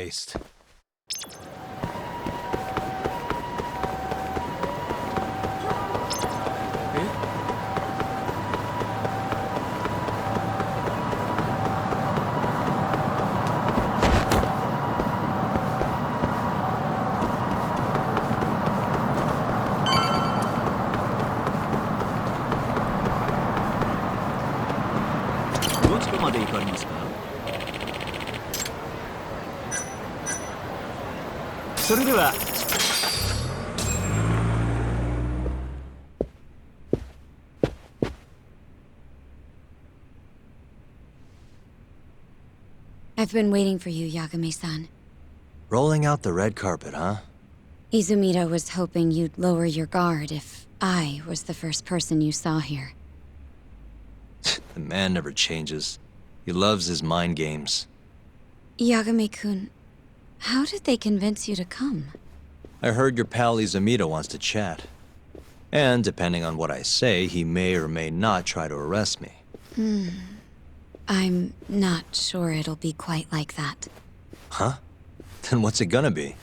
waste. I've been waiting for you, Yagami-san. Rolling out the red carpet, huh? Izumida was hoping you'd lower your guard if I was the first person you saw here. The man never changes. He loves his mind games. Yagami-kun, how did they convince you to come? I heard your pal Izumida wants to chat. And depending on what I say, he may or may not try to arrest me. I'm not sure it'll be quite like that. Huh? Then what's it gonna be?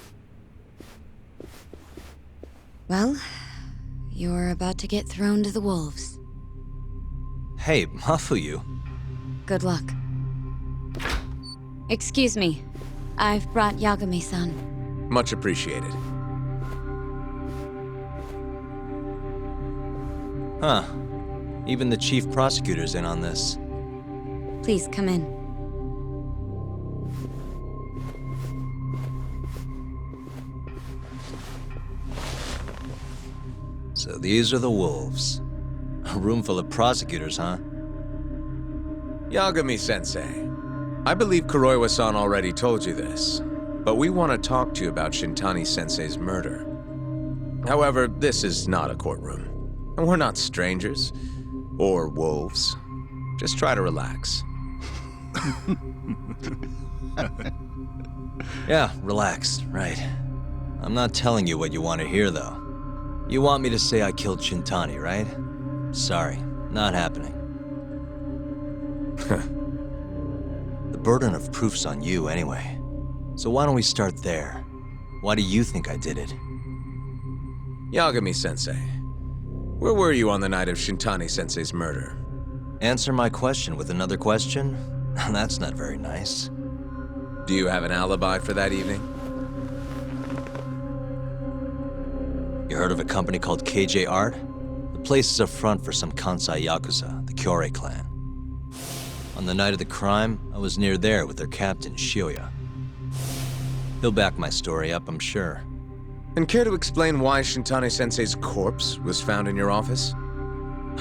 Well, you're about to get thrown to the wolves. Hey, Mafuyu. Good luck. Excuse me. I've brought Yagami-san. Much appreciated. Huh. Even the chief prosecutor's in on this. Please come in. So these are the wolves. A room full of prosecutors, huh? Yagami-sensei, I believe Kuroiwa-san already told you this, but we want to talk to you about Shintani-sensei's murder. However, this is not a courtroom, and we're not strangers, or wolves. Just try to relax. Yeah, relax, right. I'm not telling you what you want to hear, though. You want me to say I killed Shintani, right? Sorry, not happening. The burden of proof's on you anyway. So why don't we start there? Why do you think I did it? Yagami-sensei, where were you on the night of Shintani-sensei's murder? Answer my question with another question? That's not very nice. Do you have an alibi for that evening? You heard of a company called KJ Art? The place is a front for some Kansai Yakuza, the Kyorei clan. On the night of the crime, I was near there with their captain, Shioya. He'll back my story up, I'm sure. And care to explain why Shintani-sensei's corpse was found in your office?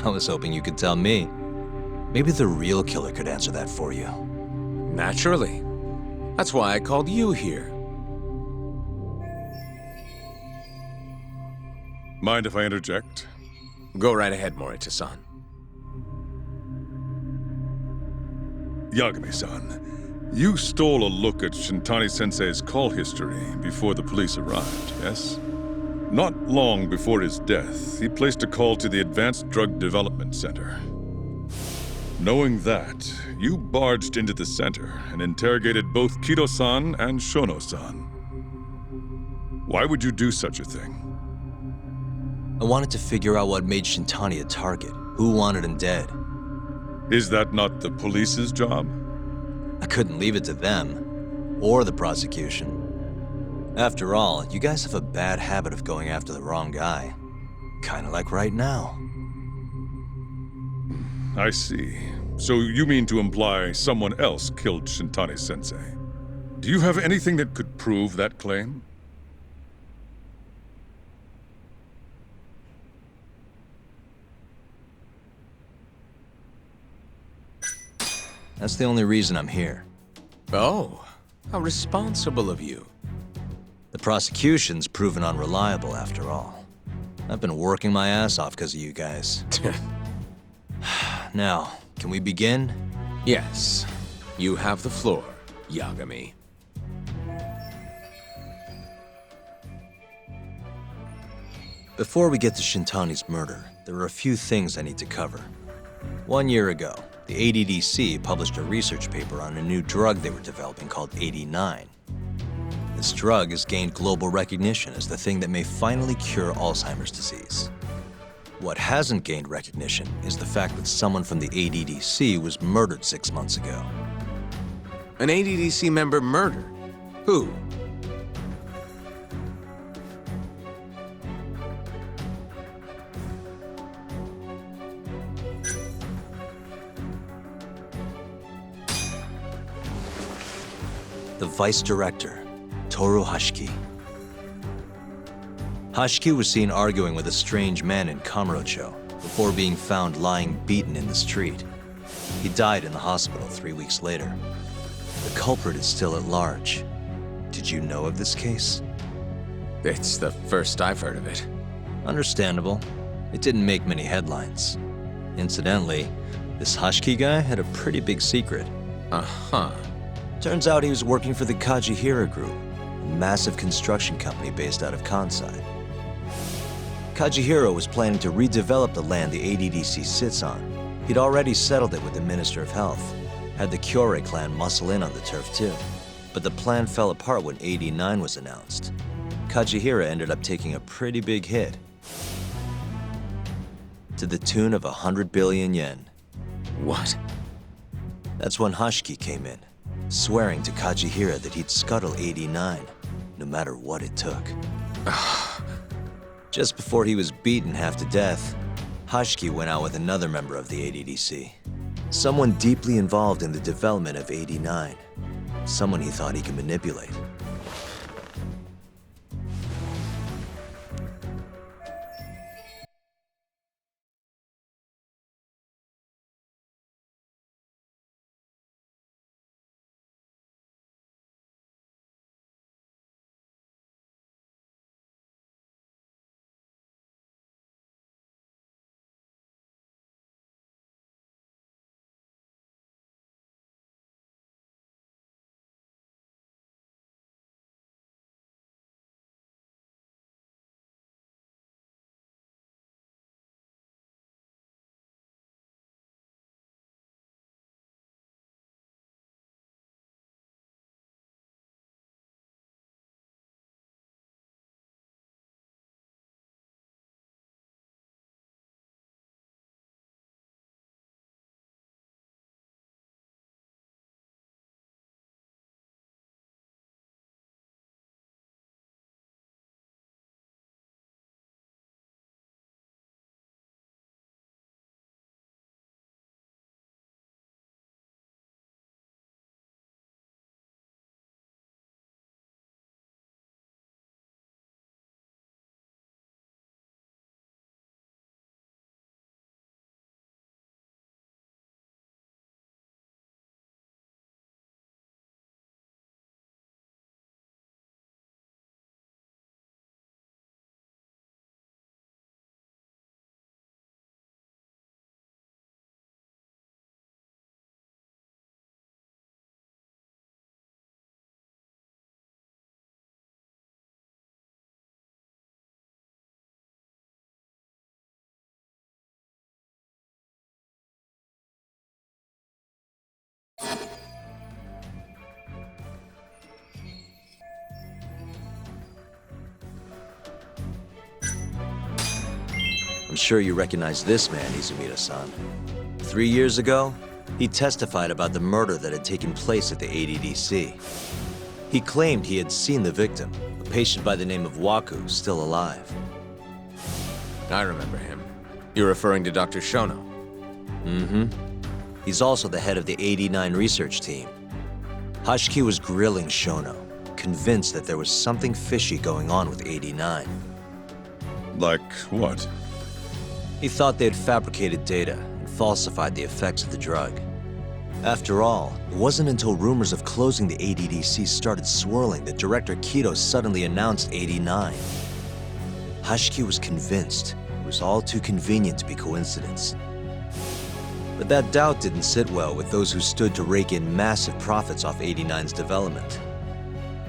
I was hoping you could tell me. Maybe the real killer could answer that for you. Naturally. That's why I called you here. Mind if I interject? Go right ahead, Morita-san. Yagami-san, you stole a look at Shintani-sensei's call history before the police arrived, yes? Not long before his death, he placed a call to the Advanced Drug Development Center. Knowing that, you barged into the center and interrogated both Kido-san and Shono-san. Why would you do such a thing? I wanted to figure out what made Shintani a target, who wanted him dead. Is that not the police's job? I couldn't leave it to them, or the prosecution. After all, you guys have a bad habit of going after the wrong guy. Kinda like right now. I see. So you mean to imply someone else killed Shintani-sensei? Do you have anything that could prove that claim? That's the only reason I'm here. Oh, how responsible of you. The prosecution's proven unreliable after all. I've been working my ass off because of you guys. Now, can we begin? Yes, you have the floor, Yagami. Before we get to Shintani's murder, there are a few things I need to cover. 1 year ago, the ADDC published a research paper on a new drug they were developing called 89. This drug has gained global recognition as the thing that may finally cure Alzheimer's disease. What hasn't gained recognition is the fact that someone from the ADDC was murdered 6 months ago. An ADDC member murdered? Who? The vice director, Toru Hashiki. Hashiki was seen arguing with a strange man in Kamurocho before being found lying beaten in the street. He died in the hospital 3 weeks later. The culprit is still at large. Did you know of this case? It's the first I've heard of it. Understandable. It didn't make many headlines. Incidentally, this Hashiki guy had a pretty big secret. Uh-huh. Turns out he was working for the Kajihira Group, a massive construction company based out of Kansai. Kajihira was planning to redevelop the land the ADDC sits on. He'd already settled it with the Minister of Health, had the Kyorei clan muscle in on the turf too. But the plan fell apart when AD9 was announced. Kajihira ended up taking a pretty big hit, to the tune of 100 billion yen. What? That's when Hashiki came in, swearing to Kajihira that he'd scuttle AD9, no matter what it took. Just before he was beaten half to death, Hashiki went out with another member of the ADDC. Someone deeply involved in the development of AD9. Someone he thought he could manipulate. I'm sure you recognize this man, Izumida-san. 3 years ago, he testified about the murder that had taken place at the ADDC. He claimed he had seen the victim, a patient by the name of Waku, still alive. I remember him. You're referring to Dr. Shono? Mm-hmm. He's also the head of the AD9 research team. Hashiki was grilling Shono, convinced that there was something fishy going on with AD9. Like what? He thought they had fabricated data and falsified the effects of the drug. After all, it wasn't until rumors of closing the ADDC started swirling that Director Kido suddenly announced AD9. Hashiki was convinced it was all too convenient to be coincidence. But that doubt didn't sit well with those who stood to rake in massive profits off AD9's development.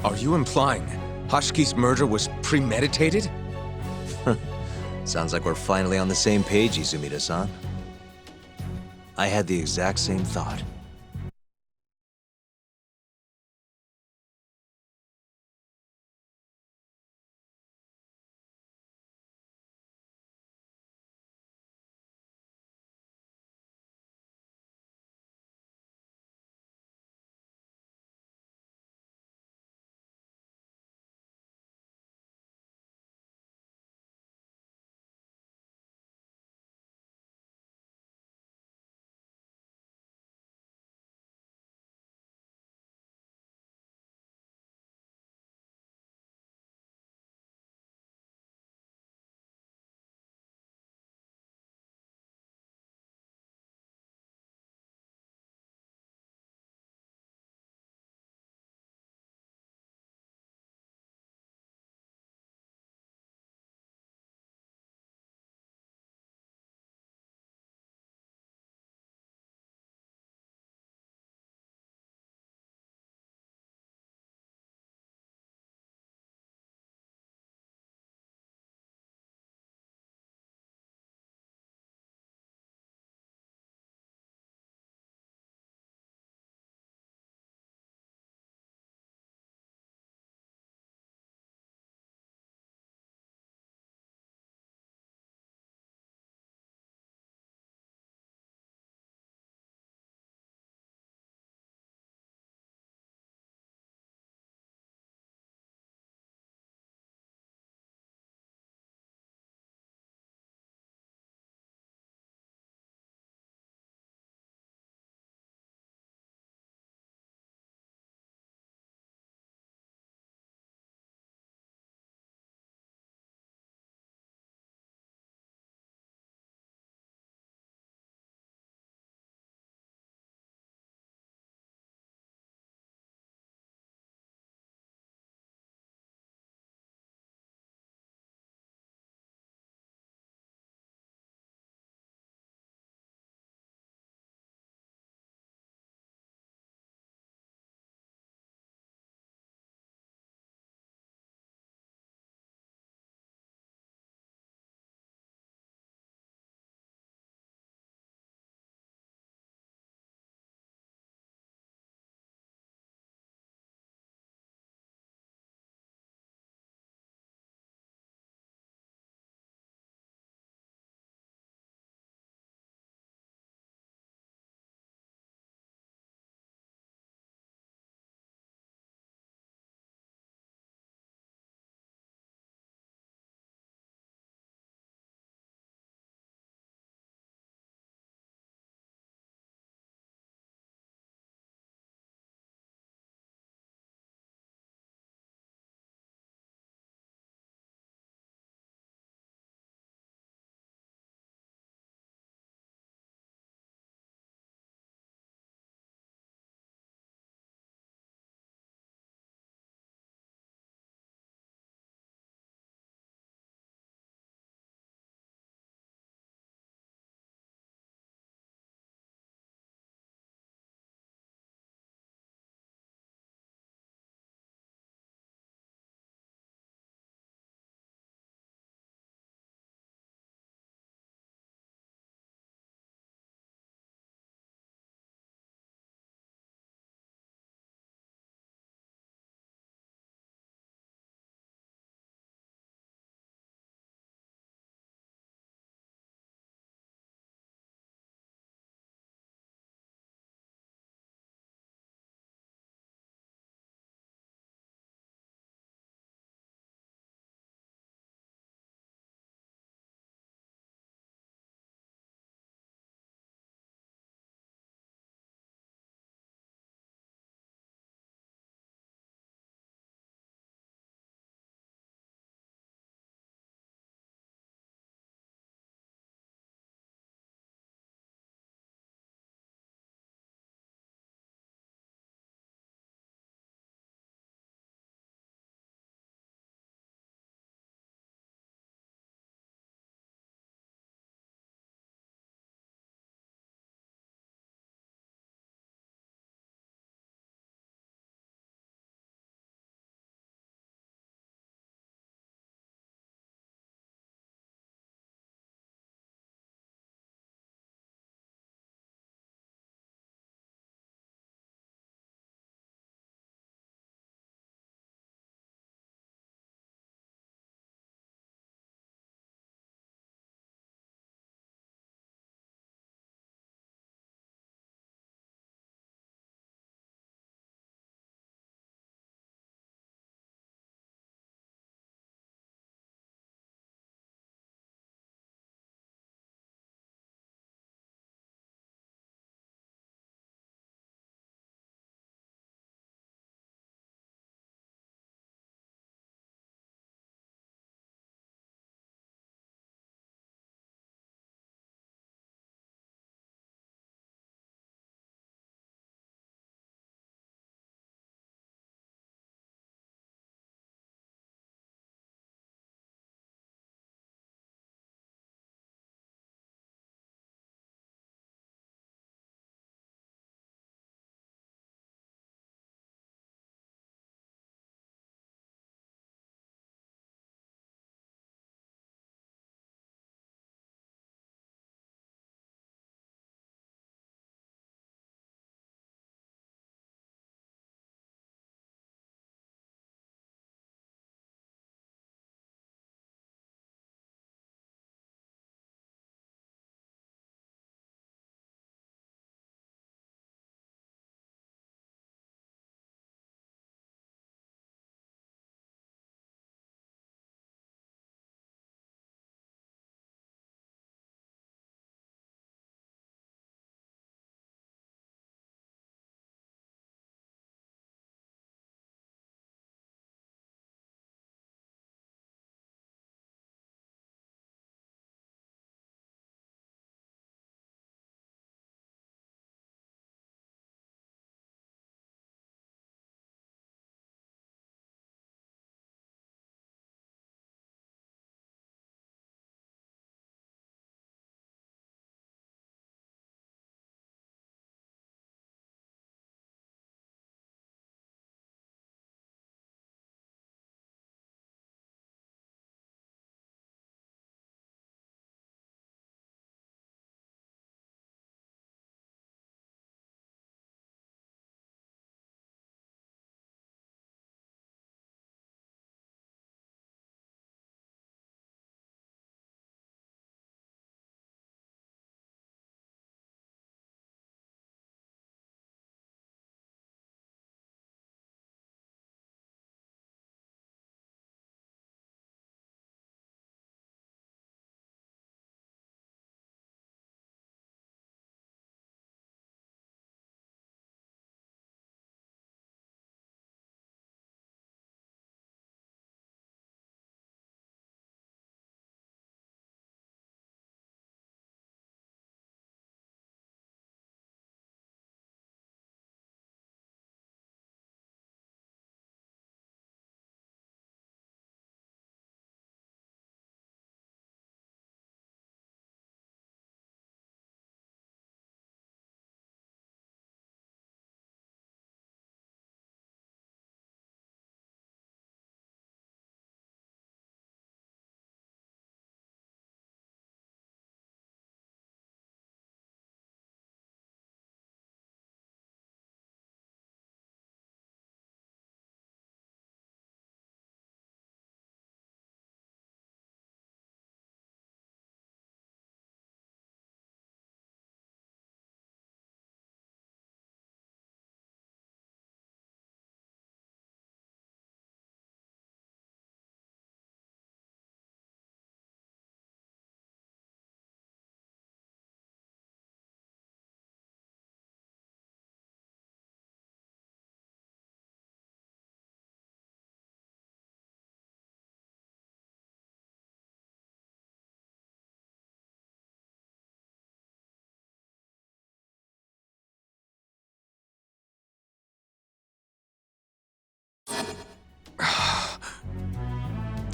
Are you implying Hashiki's murder was premeditated? Sounds like we're finally on the same page, Izumida-san. I had the exact same thought.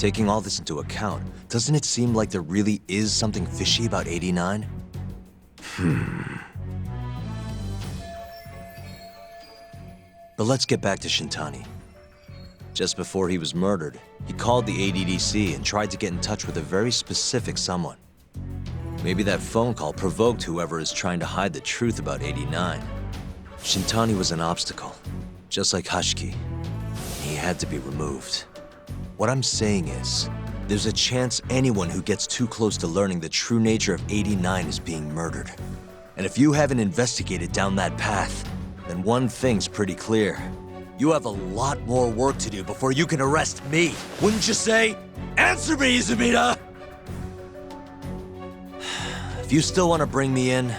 Taking all this into account, doesn't it seem like there really is something fishy about 89? But let's get back to Shintani. Just before he was murdered, he called the ADDC and tried to get in touch with a very specific someone. Maybe that phone call provoked whoever is trying to hide the truth about 89. Shintani was an obstacle, just like Hashiki. He had to be removed. What I'm saying is, there's a chance anyone who gets too close to learning the true nature of 89 is being murdered. And if you haven't investigated down that path, then one thing's pretty clear. You have a lot more work to do before you can arrest me. Wouldn't you say? Answer me, Izumida! If you still want to bring me in,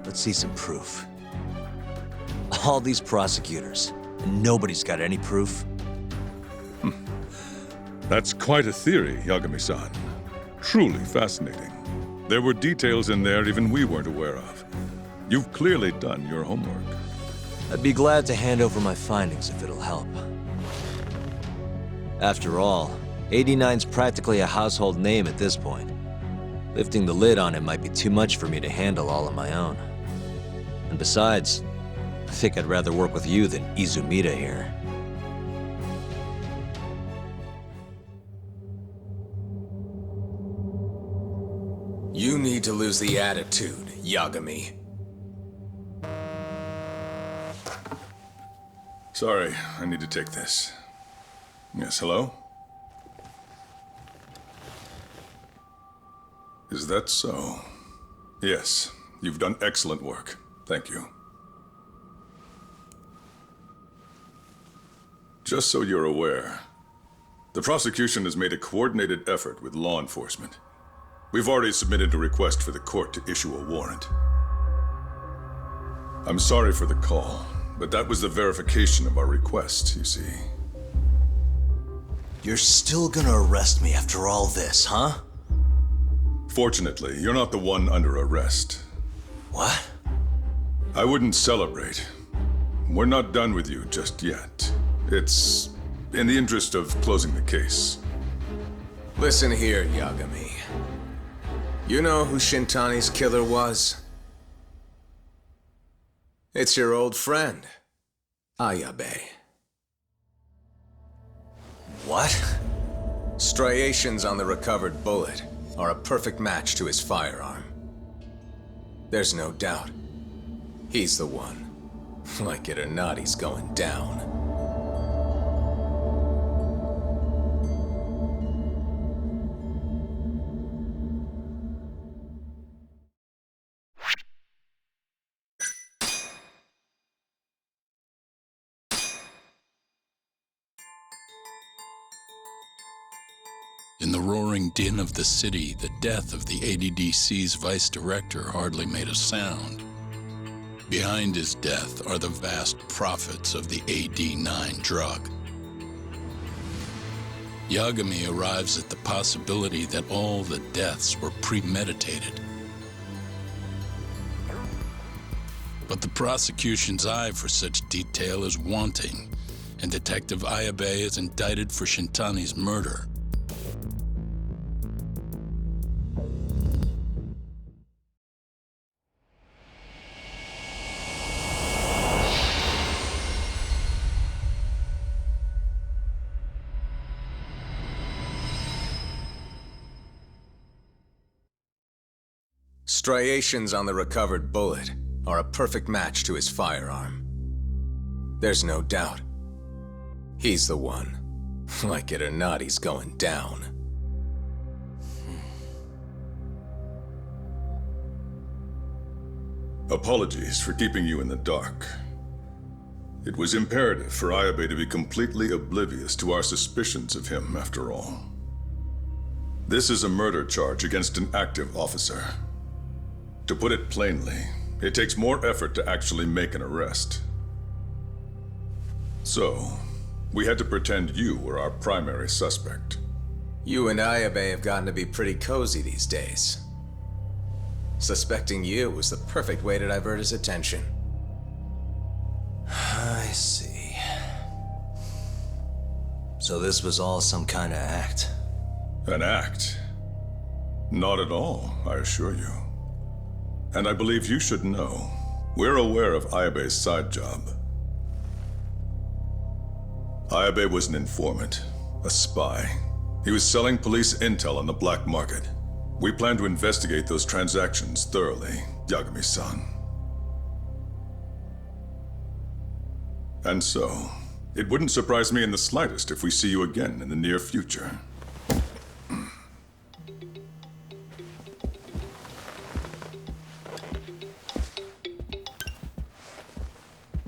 let's see some proof. All these prosecutors, and nobody's got any proof. That's quite a theory, Yagami-san. Truly fascinating. There were details in there even we weren't aware of. You've clearly done your homework. I'd be glad to hand over my findings if it'll help. After all, 89's practically a household name at this point. Lifting the lid on it might be too much for me to handle all on my own. And besides, I think I'd rather work with you than Izumida here. You need to lose the attitude, Yagami. Sorry, I need to take this. Yes, hello? Is that so? Yes, you've done excellent work. Thank you. Just so you're aware, the prosecution has made a coordinated effort with law enforcement. We've already submitted a request for the court to issue a warrant. I'm sorry for the call, but that was the verification of our request, you see. You're still gonna arrest me after all this, huh? Fortunately, you're not the one under arrest. What? I wouldn't celebrate. We're not done with you just yet. It's in the interest of closing the case. Listen here, Yagami. You know who Shintani's killer was? It's your old friend, Ayabe. What? Striations on the recovered bullet are a perfect match to his firearm. There's no doubt. He's the one. Like it or not, he's going down. In the roaring din of the city, the death of the ADDC's vice director hardly made a sound. Behind his death are the vast profits of the AD9 drug. Yagami arrives at the possibility that all the deaths were premeditated. But the prosecution's eye for such detail is wanting, and Detective Ayabe is indicted for Shintani's murder. Striations on the recovered bullet are a perfect match to his firearm. There's no doubt. He's the one. Like it or not, he's going down. Apologies for keeping you in the dark. It was imperative for Ayabe to be completely oblivious to our suspicions of him, after all. This is a murder charge against an active officer. To put it plainly, it takes more effort to actually make an arrest. So, we had to pretend you were our primary suspect. You and Ayabe have gotten to be pretty cozy these days. Suspecting you was the perfect way to divert his attention. I see. So this was all some kind of act. An act? Not at all, I assure you. And I believe you should know. We're aware of Ayabe's side job. Ayabe was an informant, a spy. He was selling police intel on the black market. We plan to investigate those transactions thoroughly, Yagami-san. And so, it wouldn't surprise me in the slightest if we see you again in the near future.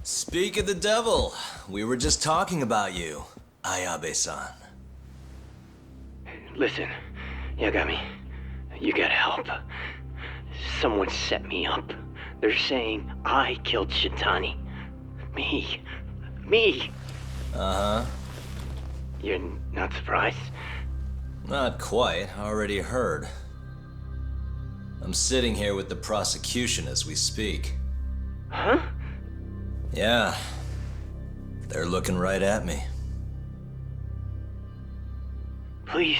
Speak of the devil, we were just talking about you, Ayabe-san. Listen, Yagami, you gotta help. Someone set me up. They're saying I killed Shintani. Me. Uh-huh. You're not surprised? Not quite, already heard. I'm sitting here with the prosecution as we speak. Huh? Yeah. They're looking right at me. Please,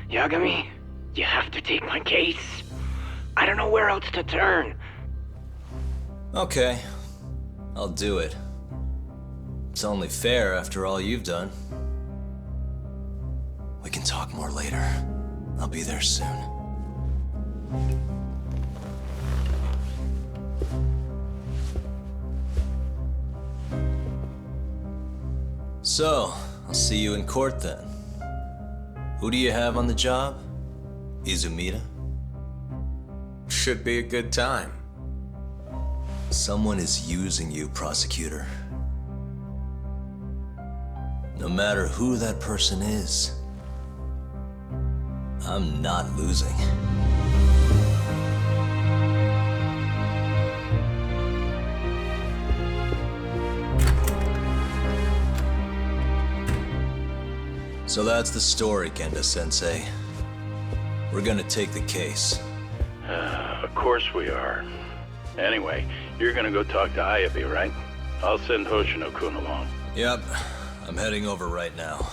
Yagami, you have to take my case. I don't know where else to turn. Okay. I'll do it. It's only fair after all you've done. We can talk more later. I'll be there soon. So, I'll see you in court then. Who do you have on the job? Izumida? Should be a good time. Someone is using you, prosecutor. No matter who that person is, I'm not losing. So that's the story, Kenda-sensei. We're gonna take the case. Of course we are. Anyway, you're gonna go talk to Ayabe, right? I'll send Hoshino-kun along. Yep, I'm heading over right now.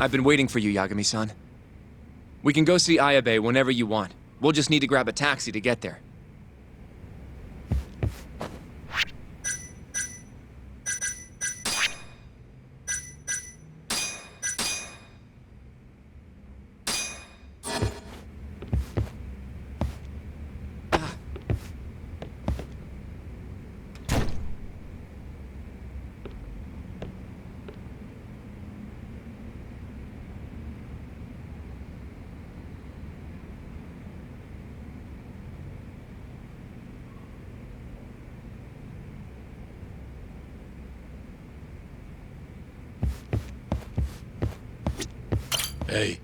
I've been waiting for you, Yagami-san. We can go see Ayabe whenever you want. We'll just need to grab a taxi to get there. Hey,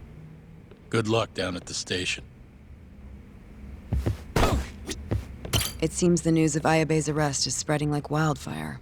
good luck down at the station. It seems the news of Ayabe's arrest is spreading like wildfire.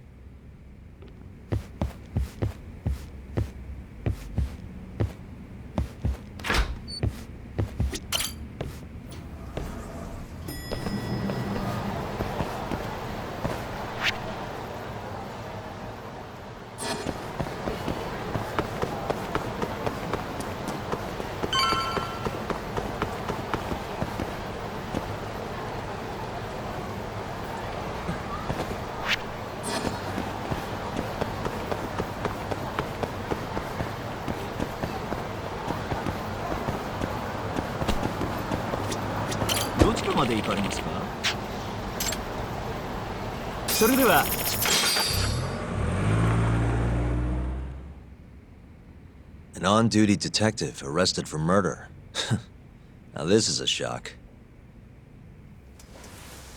どちらまで行かれますか？それでは。 An on-duty detective arrested for murder. Now this is a shock.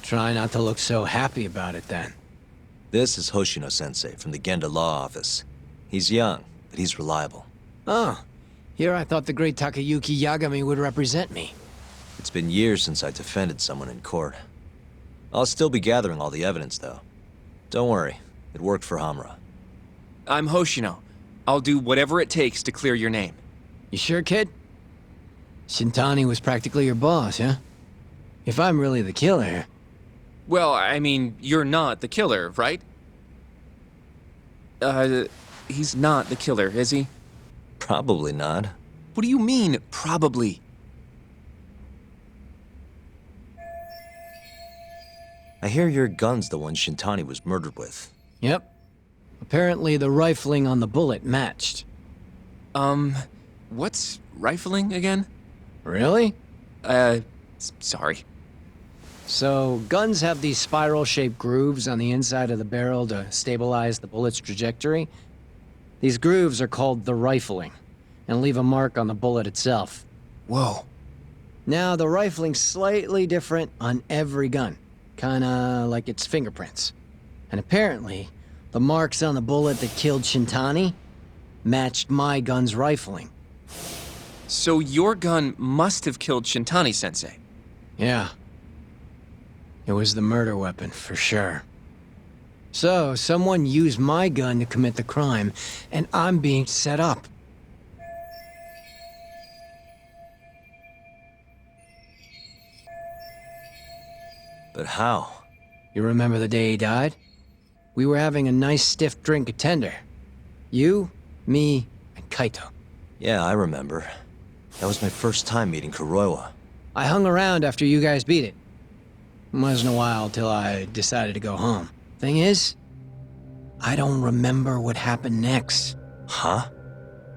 Try not to look so happy about it then. This is Hoshino-sensei from the Genda Law Office. He's young, but he's reliable. Oh, here I thought the great Takayuki Yagami would represent me. It's been years since I defended someone in court. I'll still be gathering all the evidence, though. Don't worry, it worked for Hamura. I'm Hoshino. I'll do whatever it takes to clear your name. You sure, kid? Shintani was practically your boss, huh? If I'm really the killer... Well, I mean, you're not the killer, right? He's not the killer, is he? Probably not. What do you mean, probably? I hear your gun's the one Shintani was murdered with. Yep. Apparently the rifling on the bullet matched. What's rifling again? Really? Sorry. So, guns have these spiral-shaped grooves on the inside of the barrel to stabilize the bullet's trajectory. These grooves are called the rifling, and leave a mark on the bullet itself. Whoa. Now, the rifling's slightly different on every gun, kinda like its fingerprints. And apparently, the marks on the bullet that killed Shintani matched my gun's rifling. So your gun must have killed Shintani-sensei? Yeah. It was the murder weapon, for sure. So, someone used my gun to commit the crime, and I'm being set up. But how? You remember the day he died? We were having a nice stiff drink at Tender. You, me, and Kaito. Yeah, I remember. That was my first time meeting Kuroiwa. I hung around after you guys beat it. Wasn't a while till I decided to go home. Thing is, I don't remember what happened next. Huh?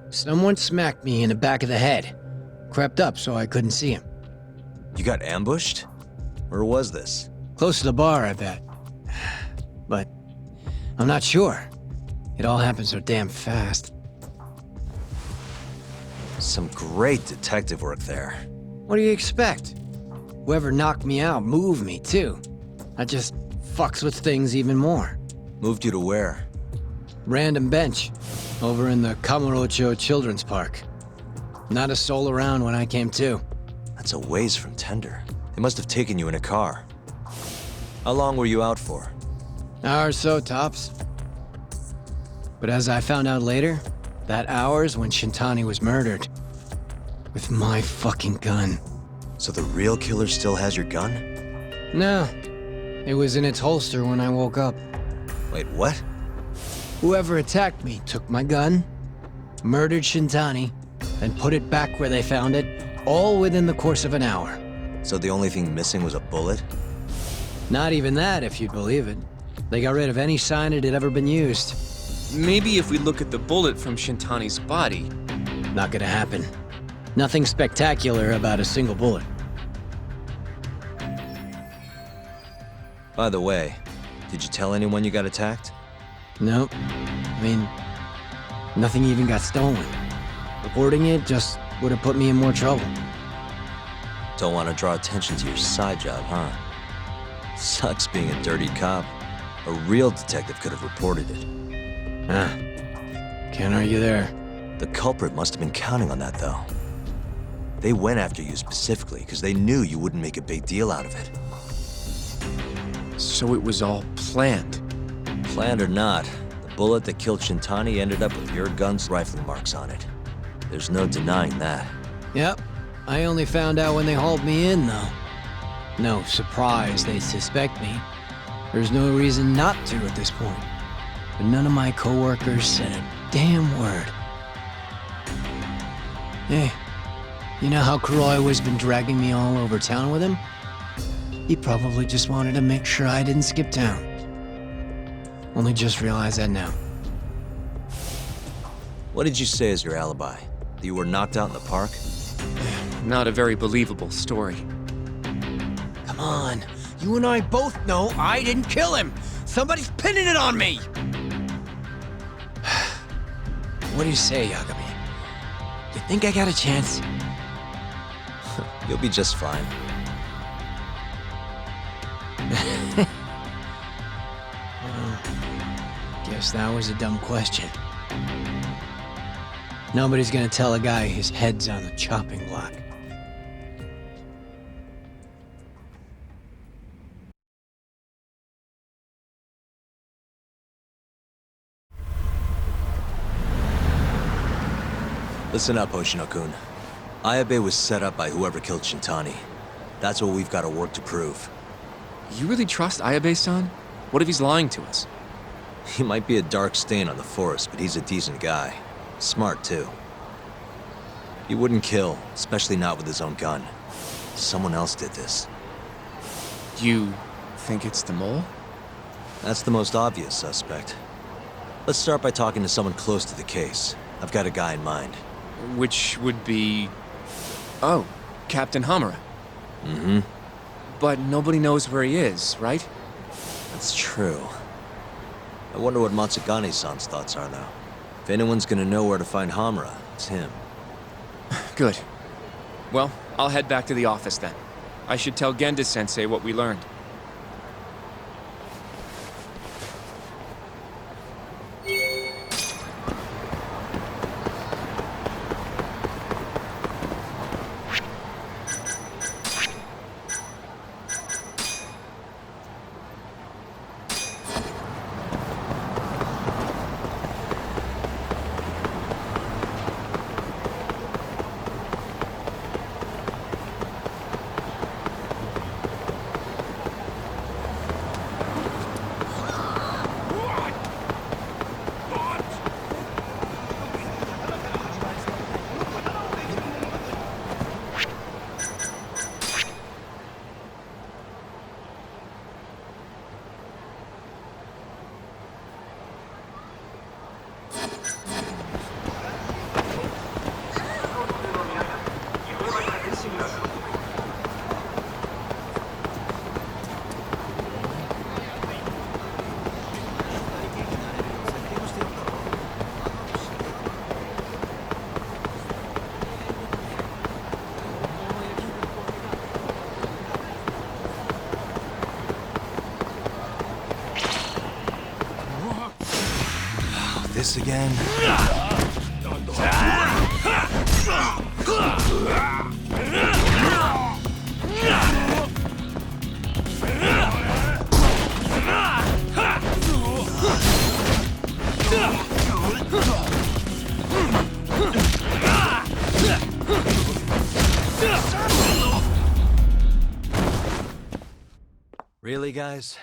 Someone smacked me in the back of the head. Crept up so I couldn't see him. You got ambushed? Where was this? Close to the bar, I bet. But I'm not sure. It all happened so damn fast. Some great detective work there. What do you expect? Whoever knocked me out moved me, too. That just fucks with things even more. Moved you to where? Random bench, over in the Kamurocho Children's Park. Not a soul around when I came to. That's a ways from Tender. They must have taken you in a car. How long were you out for? Hour or so, tops. But as I found out later, that hour's when Shintani was murdered. With my fucking gun. So the real killer still has your gun? No. It was in its holster when I woke up. Wait, what? Whoever attacked me took my gun, murdered Shintani, and put it back where they found it, all within the course of an hour. So the only thing missing was a bullet? Not even that, if you'd believe it. They got rid of any sign it had ever been used. Maybe if we look at the bullet from Shintani's body. Not gonna happen. Nothing spectacular about a single bullet. By the way, did you tell anyone you got attacked? Nope. I mean, nothing even got stolen. Reporting it just would have put me in more trouble. Don't want to draw attention to your side job, huh? Sucks being a dirty cop. A real detective could have reported it. Ah, can't argue there. The culprit must have been counting on that, though. They went after you specifically because they knew you wouldn't make a big deal out of it. So it was all planned. Planned or not, the bullet that killed Shintani ended up with your gun's rifling marks on it. There's no denying that. Yep. I only found out when they hauled me in, though. No surprise they suspect me. There's no reason not to at this point. But none of my coworkers said a damn word. Hey, you know how Kuroiwa's been dragging me all over town with him? He probably just wanted to make sure I didn't skip town. Only just realized that now. What did you say as your alibi? That you were knocked out in the park? Not a very believable story. Come on. You and I both know I didn't kill him. Somebody's pinning it on me. What do you say, Yagami? You think I got a chance? You'll be just fine. Guess that was a dumb question. Nobody's gonna tell a guy his head's on the chopping block. Listen up, Hoshino-kun. Ayabe was set up by whoever killed Shintani. That's what we've got to work to prove. You really trust Ayabe-san? What if he's lying to us? He might be a dark stain on the force, but he's a decent guy. Smart, too. He wouldn't kill, especially not with his own gun. Someone else did this. You think it's the mole? That's the most obvious suspect. Let's start by talking to someone close to the case. I've got a guy in mind. Which would be... Oh, Captain Hamura. Mm-hmm. But nobody knows where he is, right? That's true. I wonder what Matsugane-san's thoughts are, though. If anyone's gonna know where to find Hamura, it's him. Good. Well, I'll head back to the office then. I should tell Genda-sensei what we learned. This again? Really, guys?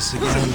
this again.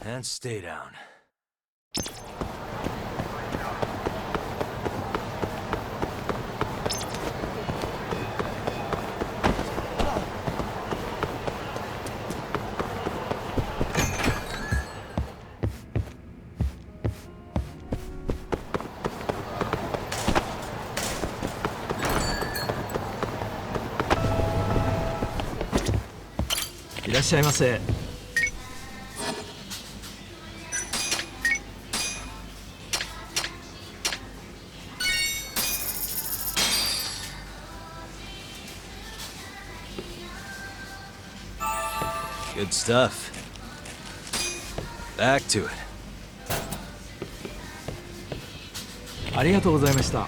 And stay down.いらっしゃいませ。 Good stuff. Back to it. ありがとうございました。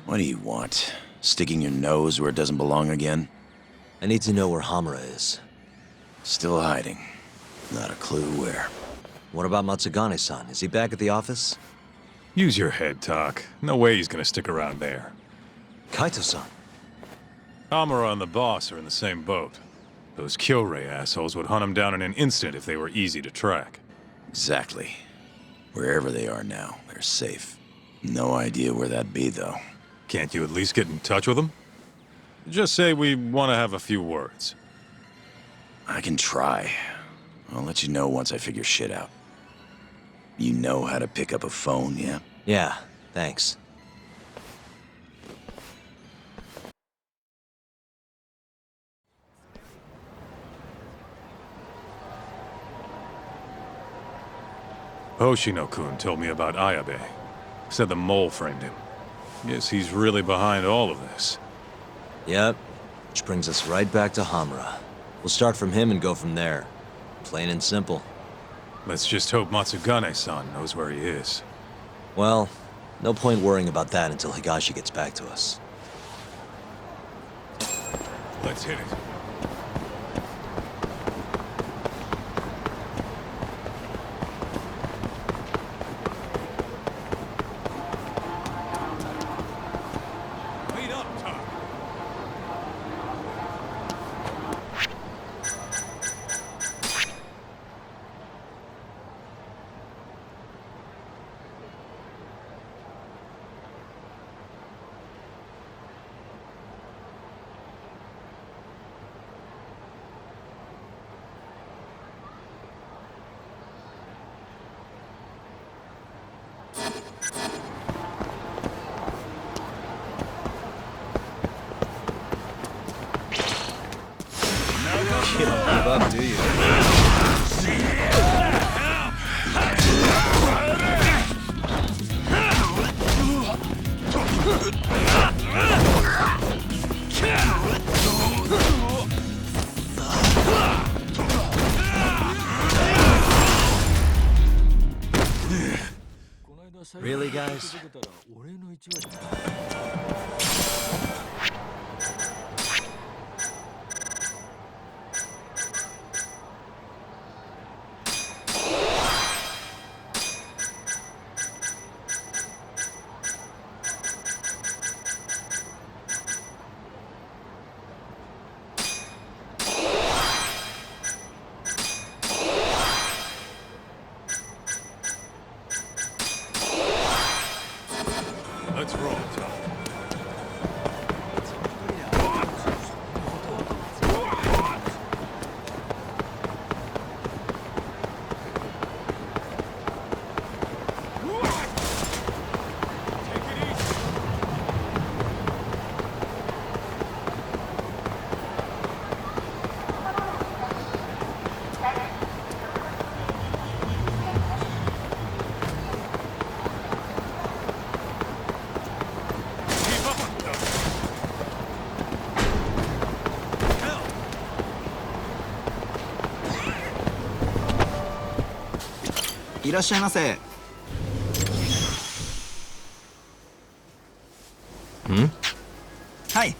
What do you want? Sticking your nose where it doesn't belong again? I need to know where Hamura is. Still hiding. Not a clue where. What about Matsugane-san? Is he back at the office? Use your head, Tak. No way he's gonna stick around there. Kaito-san. Hamura and the boss are in the same boat. Those Kyorei assholes would hunt him down in an instant if they were easy to track. Exactly. Wherever they are now, they're safe. No idea where that'd be, though. Can't you at least get in touch with them? Just say we want to have a few words. I can try. I'll let you know once I figure shit out. You know how to pick up a phone, yeah? Yeah, thanks. Hoshino-kun told me about Ayabe. Said the mole framed him. Guess he's really behind all of this. Yep. Which brings us right back to Hamura. We'll start from him and go from there. Plain and simple. Let's just hope Matsugane-san knows where he is. Well, no point worrying about that until Higashi gets back to us. Let's hit it. You don't give up, do you? Really, guys? Let's roll, Tom. Keep up on them. いらっしゃいませ。はい。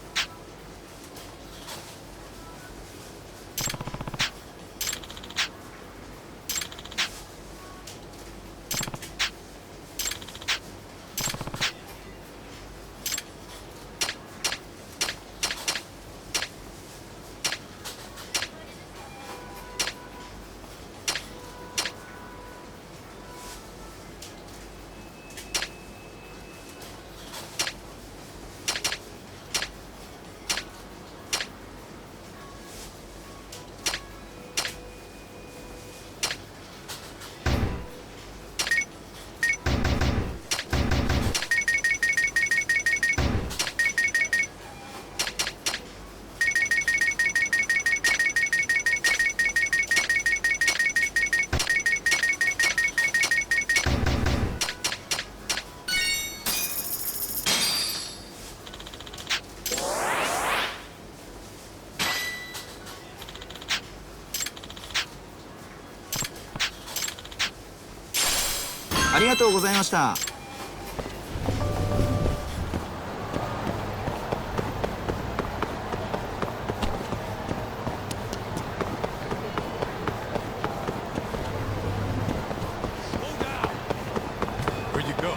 ありがとうございました。Where'd you go?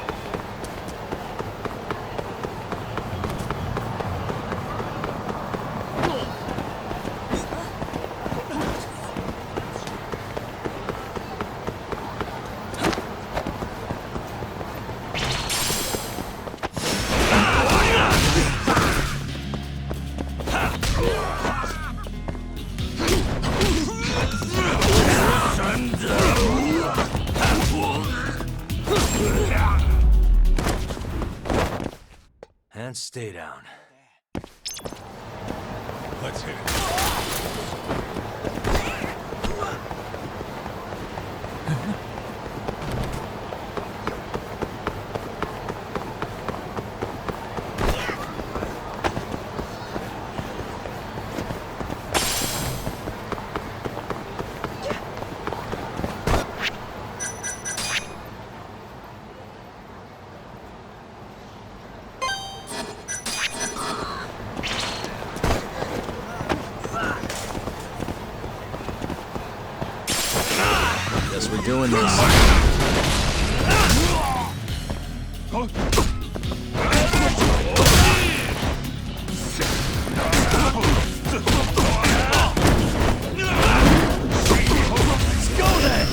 And stay down. Let's hit it. Guess we're doing this. Let's go then!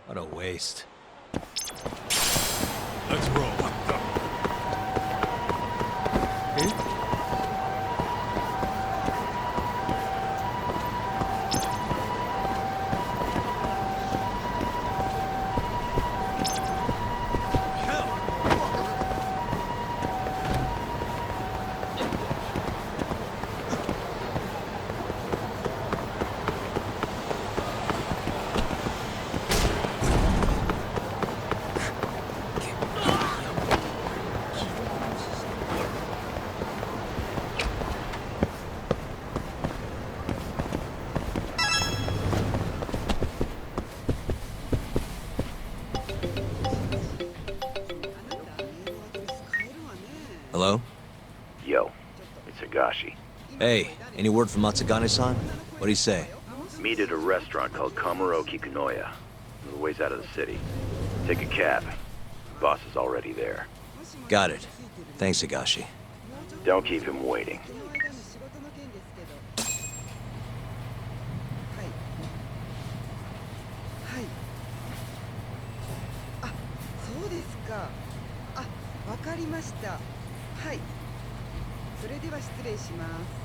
What a waste. Let's roll. Hello? Yo, it's Higashi. Hey, any word from Matsugane-san? What'd he say? Meet at a restaurant called Kamuro Kikunoya. A little ways out of the city. Take a cab. Boss is already there. Got it. Thanks, Higashi. Don't keep him waiting. わかりました。はい。それでは失礼します。